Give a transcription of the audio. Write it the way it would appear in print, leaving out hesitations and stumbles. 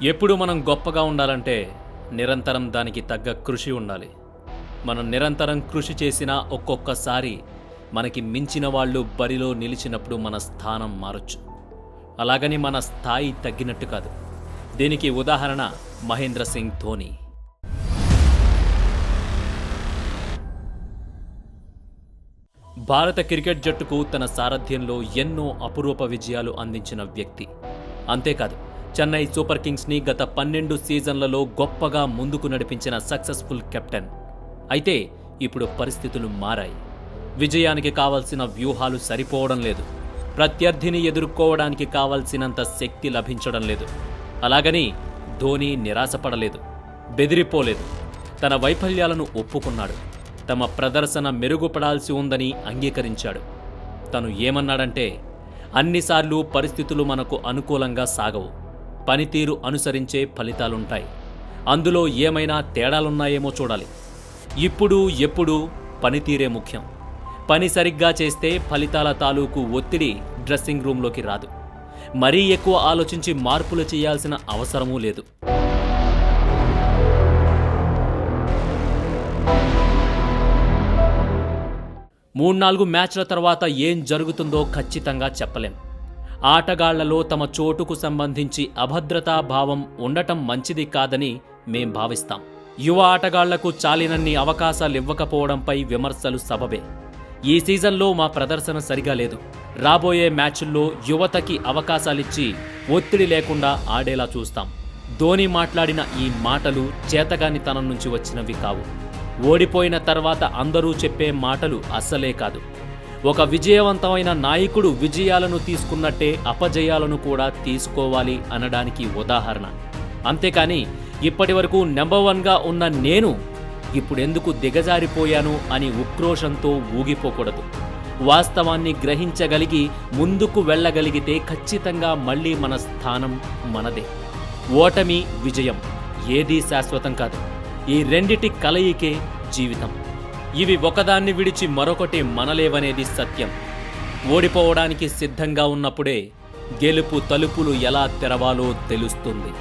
ఎప్పుడు మనం గొప్పగా ఉండాలంటే నిరంతరం దానికి తగ్గ కృషి ఉండాలి. మనం నిరంతరం కృషి చేసినా ఒక్కొక్కసారి మనకి మించిన వాళ్ళు బరిలో నిలిచినప్పుడు మన స్థానం మారొచ్చు. అలాగని మన స్థాయి తగ్గినట్టు కాదు. దీనికి ఉదాహరణ మహేంద్ర సింగ్ ధోని. భారత క్రికెట్ జట్టుకు తన సారథ్యంలో ఎన్నో అపురూప విజయాలు అందించిన వ్యక్తి. అంతేకాదు, చెన్నై సూపర్ కింగ్స్ని గత 12 సీజన్లలో గొప్పగా ముందుకు నడిపించిన సక్సెస్ఫుల్ కెప్టెన్. అయితే ఇప్పుడు పరిస్థితులు మారాయి. విజయానికి కావలసిన వ్యూహాలు సరిపోవడం లేదు. ప్రత్యర్థిని ఎదుర్కోవడానికి కావలసినంత శక్తి లభించడం లేదు. అలాగని ధోని నిరాశపడలేదు, బెదిరిపోలేదు. తన వైఫల్యాలను ఒప్పుకున్నాడు. తమ ప్రదర్శన మెరుగుపడాల్సి ఉందని అంగీకరించాడు. తను ఏమన్నాడంటే, అన్నిసార్లు పరిస్థితులు మనకు అనుకూలంగా సాగవు. పనితీరు అనుసరించే ఫలితాలుంటాయి. అందులో ఏమైనా తేడాలున్నాయేమో చూడాలి. ఇప్పుడు ఎప్పుడు పనితీరే ముఖ్యం. పని సరిగ్గా చేస్తే ఫలితాల తాలూకు ఒత్తిడి డ్రెస్సింగ్ రూంలోకి రాదు. మరీ ఎక్కువ ఆలోచించి మార్పులు చేయాల్సిన అవసరమూ లేదు. 3-4 మ్యాచ్ల తర్వాత ఏం జరుగుతుందో ఖచ్చితంగా చెప్పలేం. ఆటగాళ్లలో తమ చోటుకు సంబంధించి అభద్రతా భావం ఉండటం మంచిది కాదని మేం భావిస్తాం. యువ ఆటగాళ్లకు చాలినన్ని అవకాశాలివ్వకపోవడంపై విమర్శలు సబబే. ఈ సీజన్లో మా ప్రదర్శన సరిగా లేదు. రాబోయే మ్యాచ్ల్లో యువతకి అవకాశాలిచ్చి ఒత్తిడి లేకుండా ఆడేలా చూస్తాం. ధోని మాట్లాడిన ఈ మాటలు చేతగానితనం నుంచి వచ్చినవి కావు. ఓడిపోయిన తర్వాత అందరూ చెప్పే మాటలు అస్సలే కాదు. ఒక విజయవంతమైన నాయకుడు విజయాలను తీసుకున్నట్టే అపజయాలను కూడా తీసుకోవాలి అనడానికి ఉదాహరణ. అంతేకాని ఇప్పటివరకు నెంబర్ 1గా ఉన్న నేను ఇప్పుడెందుకు దిగజారిపోయాను అని ఉక్రోషంతో ఊగిపోకూడదు. వాస్తవాన్ని గ్రహించగలిగి ముందుకు వెళ్ళగలిగితే ఖచ్చితంగా మళ్ళీ మన స్థానం మనదే. ఓటమి, విజయం ఏదీ శాశ్వతం కాదు. ఈ రెండిటి కలయికే జీవితం. ఇవి ఒకదాన్ని విడిచి మరొకటి మనలేవనేది సత్యం. ఓడిపోవడానికి సిద్ధంగా ఉన్నప్పుడే గెలుపు తలుపులు ఎలా తెరవాలో తెలుస్తుంది.